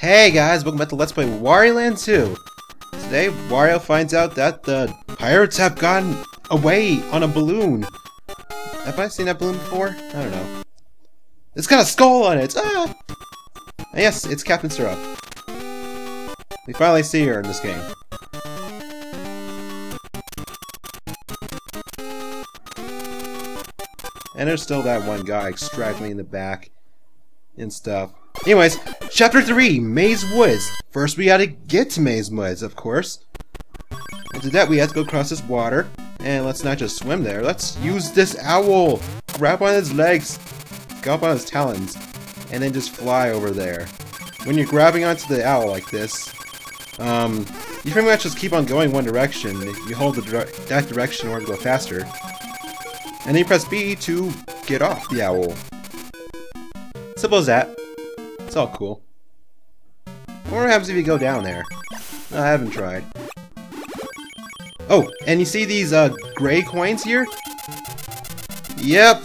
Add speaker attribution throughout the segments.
Speaker 1: Hey guys, welcome back to Let's Play Wario Land 2. Today, Wario finds out that the pirates have gotten away on a balloon. Have I seen that balloon before? I don't know. It's got a skull on it! Ah! And yes, it's Captain Syrup. We finally see her in this game. And there's still that one guy straggling in the back and stuff. Anyways, Chapter 3, Maze Woods. First we gotta get to Maze Woods, of course. And to that we have to go across this water. And let's not just swim there, let's use this owl! Grab on his legs, go up on his talons, and then just fly over there. When you're grabbing onto the owl like this, you pretty much just keep on going one direction. You hold that direction in order to go faster. And then you press B to get off the owl. Simple as that. It's all cool. What happens if you go down there? No, I haven't tried. Oh, and you see these gray coins here? Yep.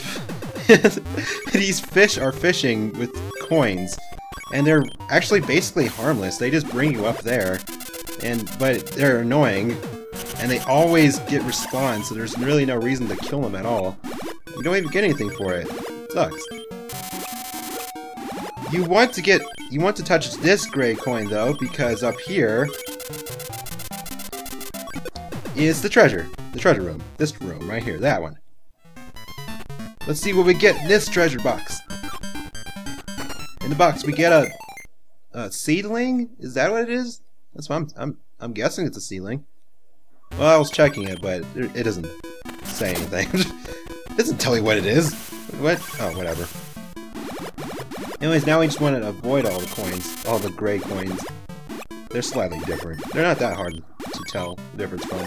Speaker 1: These fish are fishing with coins. And they're actually basically harmless. They just bring you up there. But they're annoying. And they always get respawned, so there's really no reason to kill them at all. You don't even get anything for it. It sucks. You want to touch this gray coin though, because up here is the treasure room. This room right here, that one. Let's see what we get in this treasure box. In the box we get a seedling? Is that what it is? That's what I'm guessing it's a seedling. Well, I was checking it, but it doesn't say anything. It doesn't tell you what it is. What? Oh, whatever. Anyways, now we just want to avoid all the coins, all the gray coins. They're slightly different. They're not that hard to tell the difference from.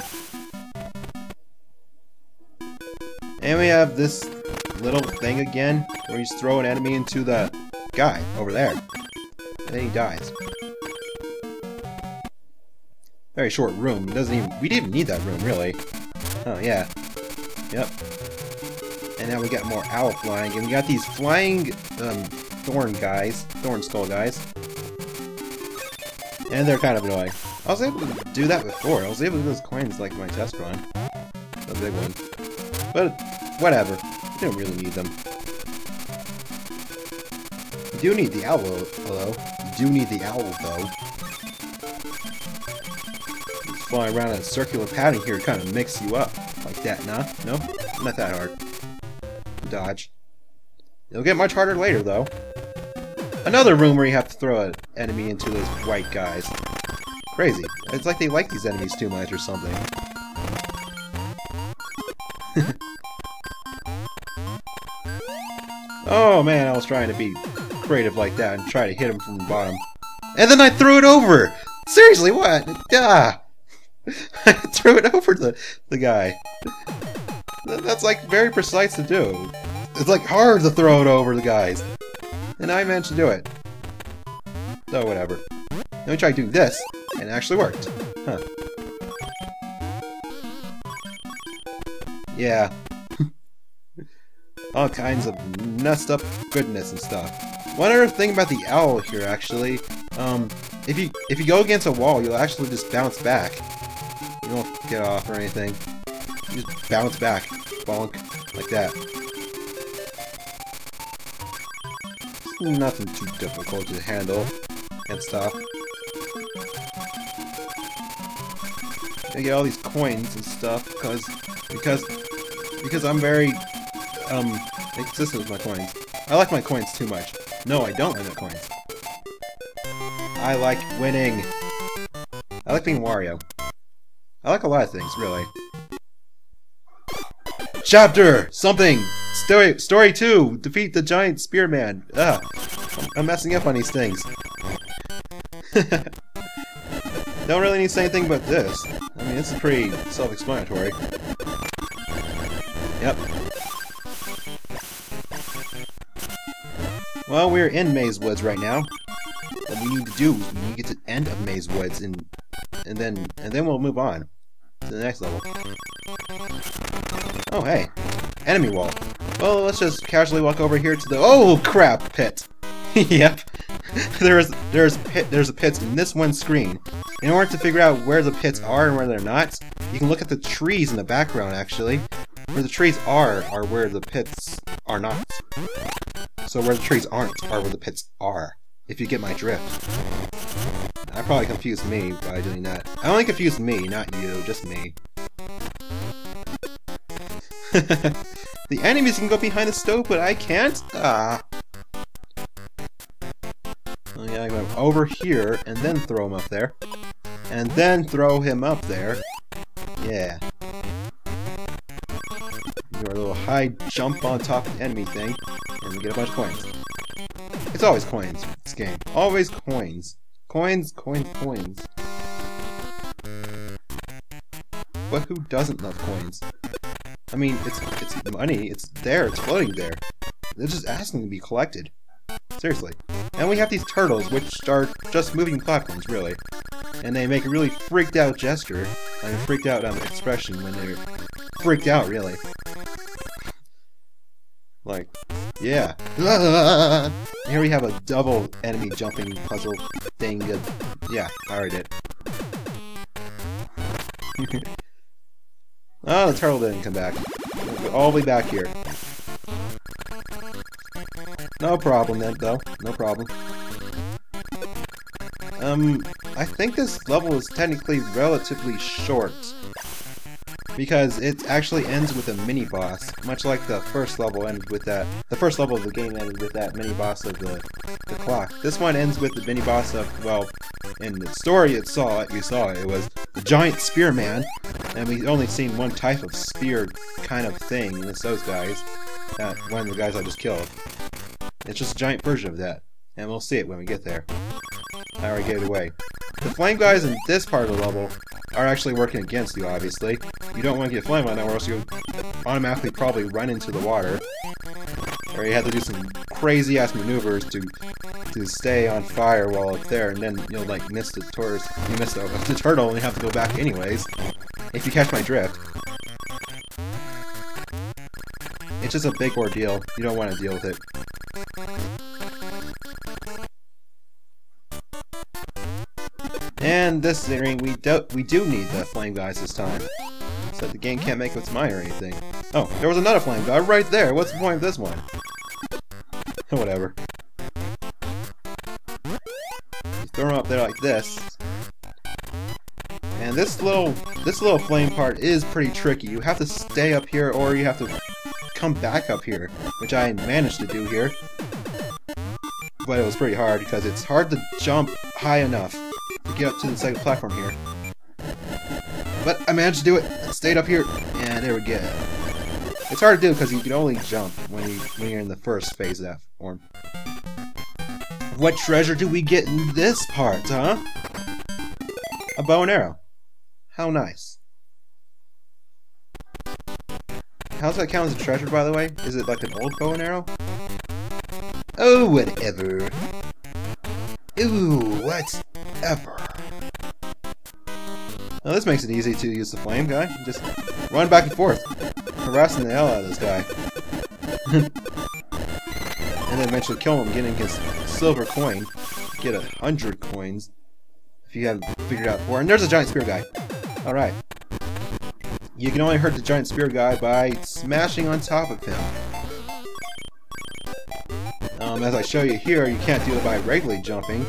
Speaker 1: And we have this little thing again, where you just throw an enemy into the guy over there. And then he dies. Very short room. It doesn't even. We didn't even need that room, really. Oh yeah. Yep. And now we got more owl flying, and we got these flying thorn skull guys. And they're kind of annoying. I was able to do that before. I was able to do those coins like my test run. The big one. But whatever. You don't really need them. You do need the owl, hello. You do need the owl though. Flying around in a circular pattern here kind of mix you up like that, nah? No? Not that hard. Dodge. It'll get much harder later, though. Another room where you have to throw an enemy into those white guys. Crazy. It's like they like these enemies too much or something. Oh man, I was trying to be creative like that and try to hit him from the bottom. And then I threw it over! Seriously, what? Ah! I threw it over the guy. That's like very precise to do. It's like hard to throw it over the guys. And I managed to do it. So whatever. Let me try doing this, and it actually worked. Huh. Yeah. All kinds of messed up goodness and stuff. One other thing about the owl here actually, if you go against a wall, you'll actually just bounce back. You don't get off or anything. You just bounce back. Bonk. Like that. It's nothing too difficult to handle and stuff. I get all these coins and stuff because I'm very inconsistent with my coins. I like my coins too much. No, I don't like my coins. I like winning. I like being Wario. I like a lot of things, really. Chapter! Something! Story 2! Defeat the giant spearman. Ugh. I'm messing up on these things. Don't really need to say anything about this. I mean, this is pretty self-explanatory. Yep. Well, we're in Maze Woods right now. What we need to do is we need to get to the end of Maze Woods and then we'll move on to the next level. Oh, hey. Enemy wall. Well, let's just casually walk over here to the— oh, crap! Pit. Yep. there's a pits in this one screen. In order to figure out where the pits are and where they're not, you can look at the trees in the background, actually. Where the trees are where the pits are not. So where the trees aren't are where the pits are, if you get my drift. I probably confused me by doing that. I only confused me, not you, just me. The enemies can go behind the stove, but I can't? Ah. Oh yeah, I go over here, and then throw him up there. And then throw him up there. Yeah. Do our little high jump on top of the enemy thing, and we get a bunch of coins. It's always coins, this game. Always coins. Coins, coins, coins. But who doesn't love coins? I mean, it's money, it's there, it's floating there. They're just asking to be collected. Seriously. And we have these turtles, which are just moving platforms, really. And they make a really freaked out gesture, and a freaked out expression when they're freaked out, really. Like, yeah. Here we have a double enemy jumping puzzle thing. Yeah, I already did. Oh, the turtle didn't come back. We'll go all the way back here. No problem then, though. No problem. I think this level is technically relatively short. Because it actually ends with a mini-boss, much like the first level ended with that. The first level of the game ended with that mini-boss of the clock. This one ends with the mini-boss of, well, in the story you saw it was the giant spearman, and we've only seen one type of spear kind of thing, and it's those guys. One of the guys I just killed. It's just a giant version of that, and we'll see it when we get there. I already gave it away. The flame guys in this part of the level are actually working against you, obviously. You don't want to get flamed right now, or else you'll automatically probably run into the water. Or you have to do some crazy-ass maneuvers to stay on fire while up there, and then you'll, like, miss the tourist. You miss the turtle, and you have to go back anyways. If you catch my drift. It's just a big ordeal. You don't want to deal with it. And this ring, we do need the flame guys this time. So the game can't make what's mine or anything. Oh, there was another flame guy right there. What's the point of this one? Whatever. You throw him up there like this. And this little flame part is pretty tricky. You have to stay up here, or you have to come back up here, which I managed to do here. But it was pretty hard because it's hard to jump high enough to get up to the second platform here. But I managed to do it. I stayed up here, and there we go. It's hard to do because you can only jump when you're in the first phase of that form. What treasure do we get in this part, huh? A bow and arrow. How nice. How's that count as a treasure, by the way? Is it like an old bow and arrow? Oh, whatever. Ooh, whatever. Now this makes it easy to use the flame guy. Just run back and forth, harassing the hell out of this guy. And then eventually kill him, getting his silver coin. Get 100 coins. If you haven't figured it out before. And there's a giant spear guy. Alright. You can only hurt the giant spear guy by smashing on top of him. As I show you here, you can't do it by regularly jumping.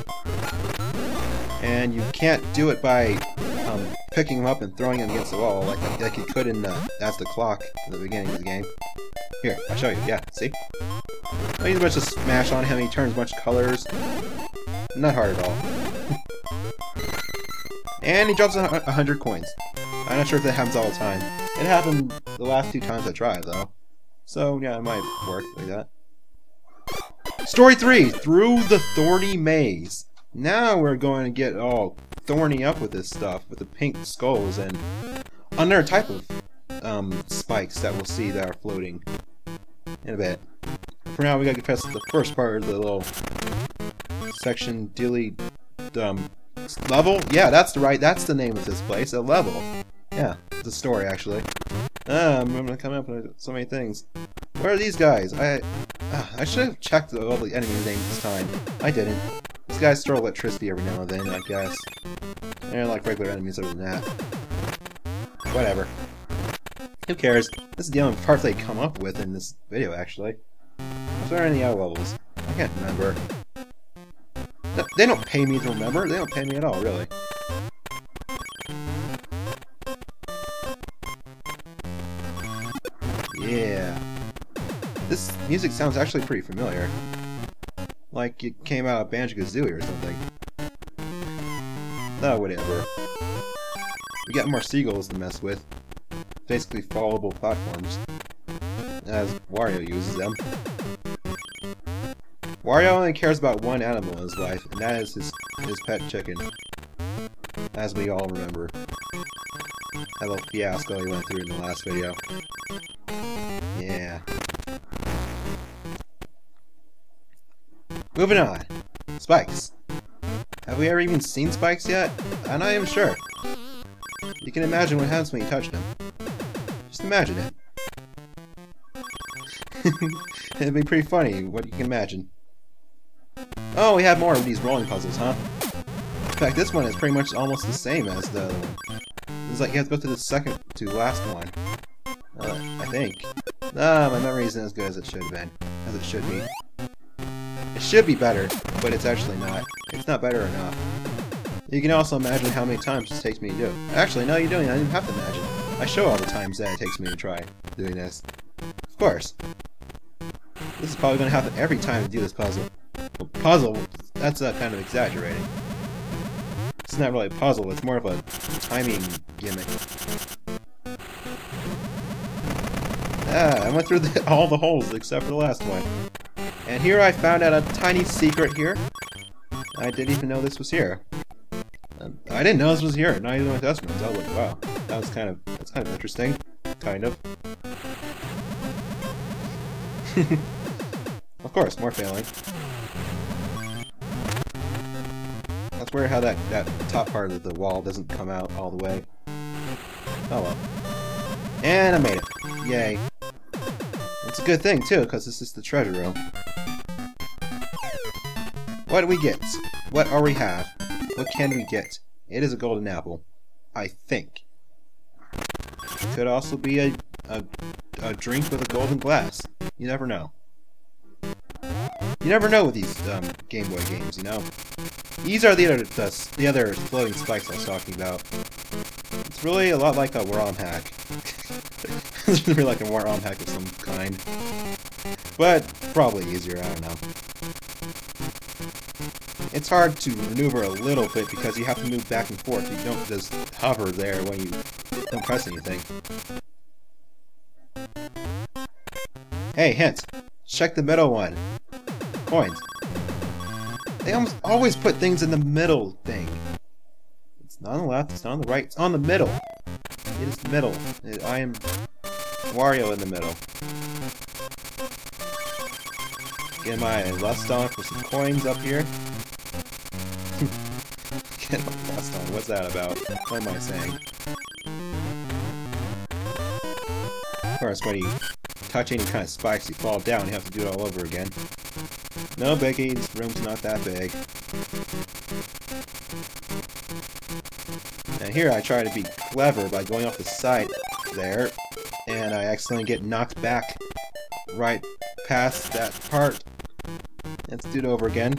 Speaker 1: And you can't do it by picking him up and throwing him against the wall like you could in That's the Clock at the beginning of the game. Here, I'll show you. Yeah, see? Well, you just smash on him, he turns a bunch of colors. Not hard at all. And he drops 100 coins. I'm not sure if that happens all the time. It happened the last 2 times I tried, though. So, yeah, it might work like that. Story 3! Through the Thorny Maze. Now we're going to get all thorny up with this stuff, with the pink skulls and another type of spikes that we'll see that are floating in a bit. For now, we gotta get past the first part of the little section dilly level. Yeah, that's the name of this place, a level. Yeah, it's a story actually. I'm gonna come up with so many things. Where are these guys? I should have checked all the enemy names this time. I didn't. guys store electricity every now and then, I guess. They're like regular enemies other than that. Whatever. Who cares? This is the only part they come up with in this video, actually. Is there any other levels? I can't remember. No, they don't pay me to remember. They don't pay me at all, really. Yeah. This music sounds actually pretty familiar. Like it came out of Banjo-Kazooie or something. Oh, whatever. We got more seagulls to mess with. Basically followable platforms. As Wario uses them. Wario only cares about one animal in his life, and that is his pet chicken. As we all remember. That little fiasco he went through in the last video. Yeah. Moving on. Spikes. Have we ever even seen spikes yet? I'm not even sure. You can imagine what happens when you touch them. Just imagine it. It'd be pretty funny what you can imagine. Oh, we have more of these rolling puzzles, huh? In fact, this one is pretty much almost the same as the other one. It's like you have to go to the second to last one. I think. My memory isn't as good as it should have been. As it should be. It should be better, but it's actually not. It's not better enough. You can also imagine how many times this takes me to do. Actually, no, you don't. I don't even have to imagine. I show all the times that it takes me to try doing this. Of course. This is probably going to happen every time to do this puzzle. Well, puzzle? That's kind of exaggerating. It's not really a puzzle, it's more of a timing gimmick. I went through all the holes except for the last one. And here I found out a tiny secret here. I didn't even know this was here. I didn't know this was here, not even with test runs. I was like, wow, that's kind of interesting. Kind of. Of course, more failing. That's weird how that top part of the wall doesn't come out all the way. Oh well. And I made it. Yay. It's a good thing, too, because this is the treasure room. What do we get? What are we have? What can we get? It is a golden apple. I think. It could also be a drink with a golden glass. You never know. You never know with these Game Boy games, you know? These are the other floating spikes I was talking about. It's really a lot like a ROM hack. It's really like a ROM hack of some kind. But probably easier, I don't know. It's hard to maneuver a little bit because you have to move back and forth. You don't just hover there when you don't press anything. Hey, hint! Check the middle one. Coins. They almost always put things in the middle thing. It's not on the left, it's not on the right, it's on the middle. It is the middle. I am Wario in the middle. Get my lust on for some coins up here. Get my lust on, what's that about? What am I saying? Of course, when you touch any kind of spikes, you fall down, you have to do it all over again. No biggie, this room's not that big. And here I try to be clever by going off the side there, and I accidentally get knocked back right past that part. Let's do it over again.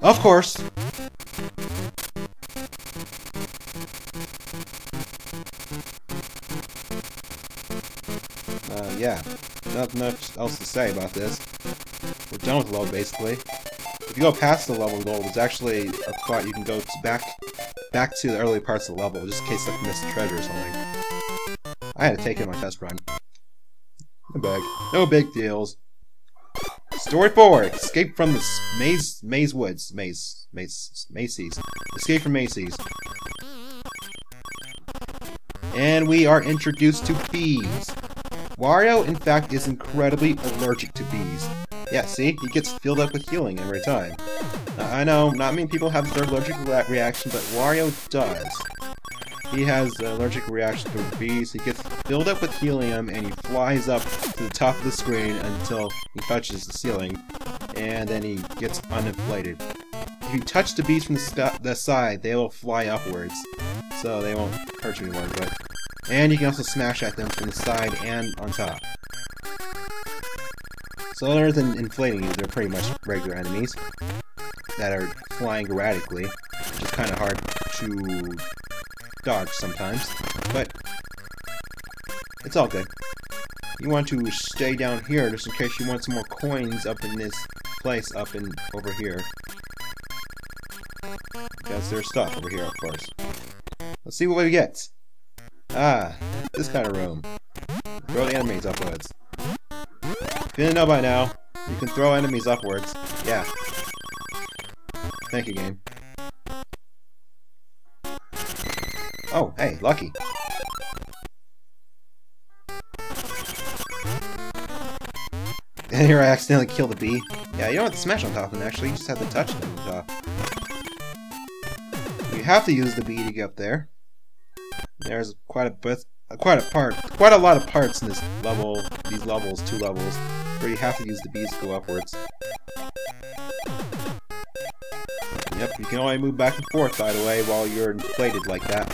Speaker 1: Of course! Yeah, not much else to say about this. We're done with the level, basically. If you go past the level goal, there's actually a spot you can go back to the early parts of the level, just in case you missed a treasure or something. I had to take it on my test run. No big deals. Story 4: Escape from the Maze Woods. Macy's. Escape from Macy's. And we are introduced to bees. Wario, in fact, is incredibly allergic to bees. Yeah, see? He gets filled up with healing every time. I know, not many people have their allergic reaction, but Wario does. He has an allergic reaction to bees. He gets filled up with helium, and he flies up to the top of the screen until he touches the ceiling. and then he gets uninflated. If you touch the bees from the side, they will fly upwards, so they won't hurt you anymore. And you can also smash at them from the side and on top. So other than inflating you, they're pretty much regular enemies that are flying erratically, which is kind of hard to dodge sometimes, but it's all good. You want to stay down here just in case you want some more coins up in this place, up and over here. Because there's stuff over here, of course. Let's see what we get. Ah, this kind of room. Throw the enemies upwards. If you didn't know by now, you can throw enemies upwards. Yeah. Thank you, game. Oh, hey, lucky. And here I accidentally killed a bee. Yeah, you don't have to smash on top of them, actually. You just have to touch them on top. You have to use the bee to get up there. There's quite a lot of parts in this level, these levels, 2 levels, where you have to use the bees to go upwards. Yep, you can only move back and forth, by the way, while you're inflated like that.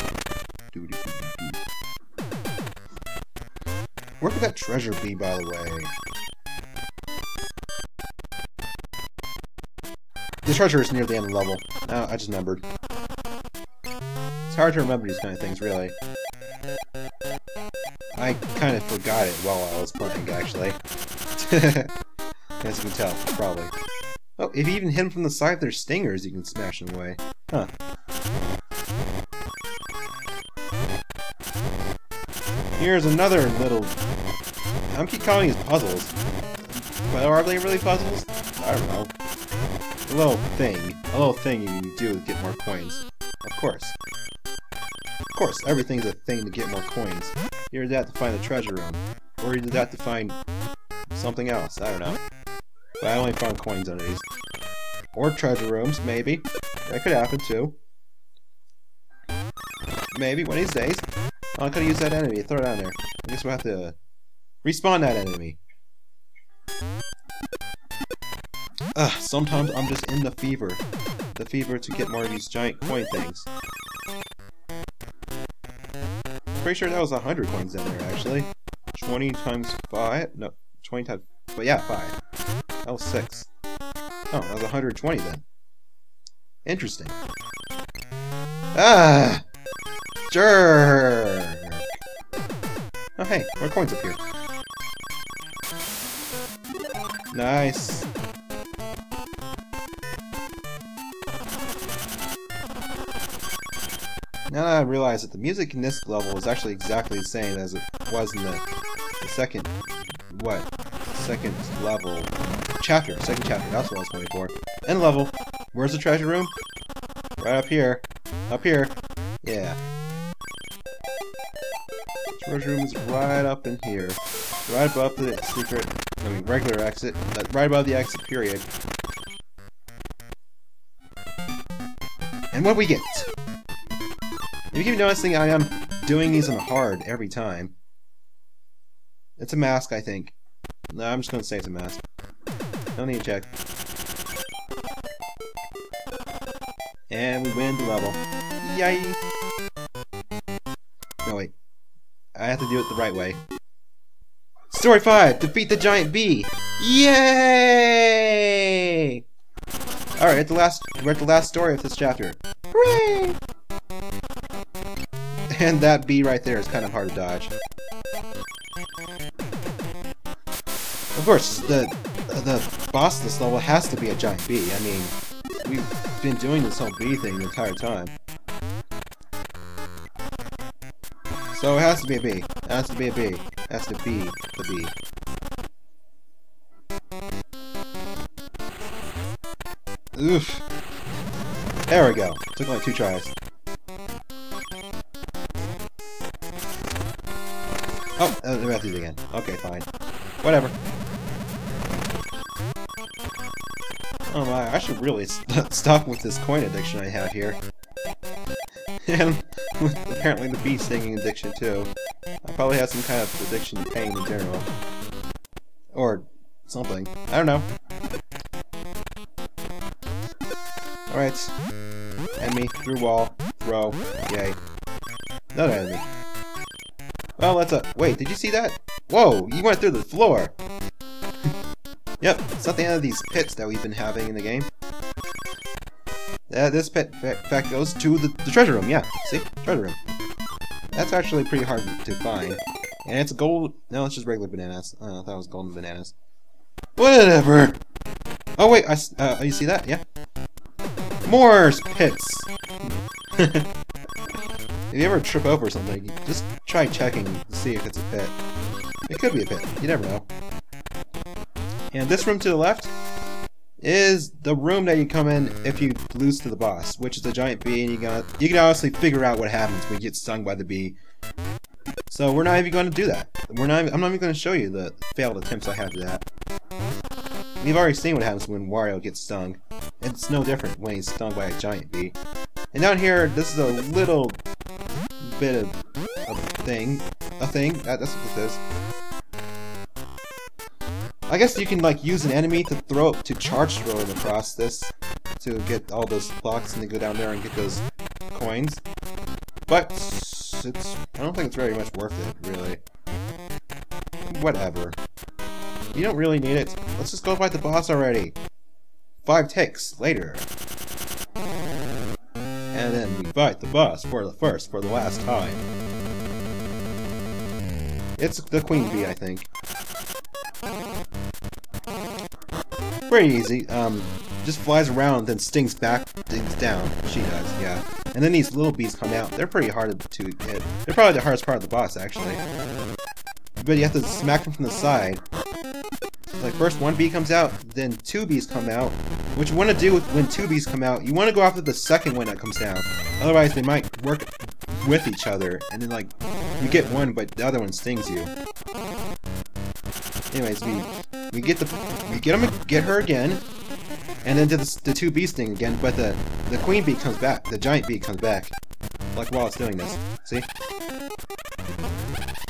Speaker 1: Where could that treasure be, by the way? The treasure is near the end of the level. Oh, I just remembered. It's hard to remember these kind of things, really. I kind of forgot it while I was playing, actually. As you can tell, probably. Oh, if you even hit them from the side of their stingers, you can smash them away. Huh. Here's another little... I keep calling these puzzles. But are they really puzzles? I don't know. A little thing you can do to get more coins. Of course. Of course, everything's a thing to get more coins. You either have to find the treasure room, or you have to find something else. I don't know. But I only found coins on these. Or treasure rooms, maybe. That could happen too. Maybe, one of these days. Oh, I could have used that enemy. Throw it down there. I guess we'll have to respawn that enemy. Sometimes I'm just in the fever. The fever to get more of these giant coin things. Pretty sure that was 100 coins in there, actually. 20 times 5? No, 20 times... But yeah, 5. That was 6. Oh, that was 120 then. Interesting. Ah! Jerk! Oh hey, more coins up here. Nice. Now that I realize that the music in this level is actually exactly the same as it was in the second... What? Second level... Chapter. Second chapter. That's what I was going for. End level. Where's the treasure room? Right up here. Up here. Yeah. Treasure room is right up in here. Right above the secret... I mean, regular exit. Right above the exit, period. And what we get? If you keep noticing, I am doing these on hard every time. It's a mask, I think. No, I'm just gonna say it's a mask. Don't need to check. And we win the level. Yay! No, wait. I have to do it the right way. Story 5! Defeat the giant bee! Yay! Alright, we're at the last story of this chapter. Hooray! And that bee right there is kind of hard to dodge. Of course, the boss of this level has to be a giant bee. I mean, we've been doing this whole bee thing the entire time. So it has to be a bee. It has to be a bee. It has to be the bee. Oof. There we go. Took only 2 tries. Oh, we have to do it again. Okay, fine. Whatever. Oh my, I should really stop with this coin addiction I have here. And apparently the bee stinging addiction too. I probably have some kind of addiction to pain in general. Or something. I don't know. Alright. Enemy, through wall, throw, yay. Another enemy. Well, let's wait, did you see that? Whoa, you went through the floor! Yep, it's not the end of these pits that we've been having in the game. This pit, in fact, goes to the treasure room, yeah. See? Treasure room. That's actually pretty hard to find. And it's gold... No, it's just regular bananas. Oh, I thought it was golden bananas. Whatever! Oh, wait, you see that? Yeah? More pits! If you ever trip over something, just try checking to see if it's a pit. It could be a pit. You never know. And this room to the left is the room that you come in if you lose to the boss, which is a giant bee, and you can honestly figure out what happens when you get stung by the bee. So we're not even going to do that. I'm not even going to show you the failed attempts I had to that. We've already seen what happens when Wario gets stung. It's no different when he's stung by a giant bee. And down here, this is a little bit of a thing. That's what this is. I guess you can like use an enemy to charge throw it across this to get all those blocks and then go down there and get those coins. But I don't think it's very much worth it, really. Whatever. You don't really need it. Let's just go fight the boss already. 5 ticks later. And then we fight the boss for the last time. It's the queen bee, I think. Pretty easy. Just flies around, then stings down. She does, yeah. And then these little bees come out. They're pretty hard to hit. They're probably the hardest part of the boss, actually. But you have to smack them from the side. Like, first 1 bee comes out, then 2 bees come out. What you want to do when 2 bees come out, you want to go after the second one that comes down. Otherwise, they might work with each other, and then, like, you get one, but the other one stings you. Anyways, we get her again, and then the 2 bees sting again, but the queen bee comes back, the giant bee comes back, like while it's doing this. See?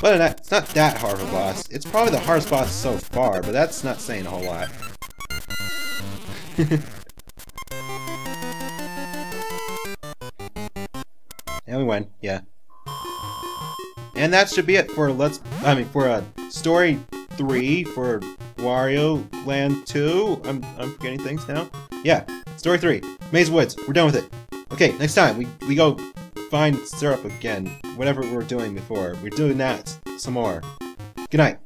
Speaker 1: Other than that, it's not that hard of a boss. It's probably the hardest boss so far, but that's not saying a whole lot. And we win, yeah. And that should be it for story 3 for Wario Land 2. I'm forgetting things now. Yeah, story 3, Maze Woods. We're done with it. Okay, next time we go find syrup again. Whatever we were doing before, we're doing that some more. Good night.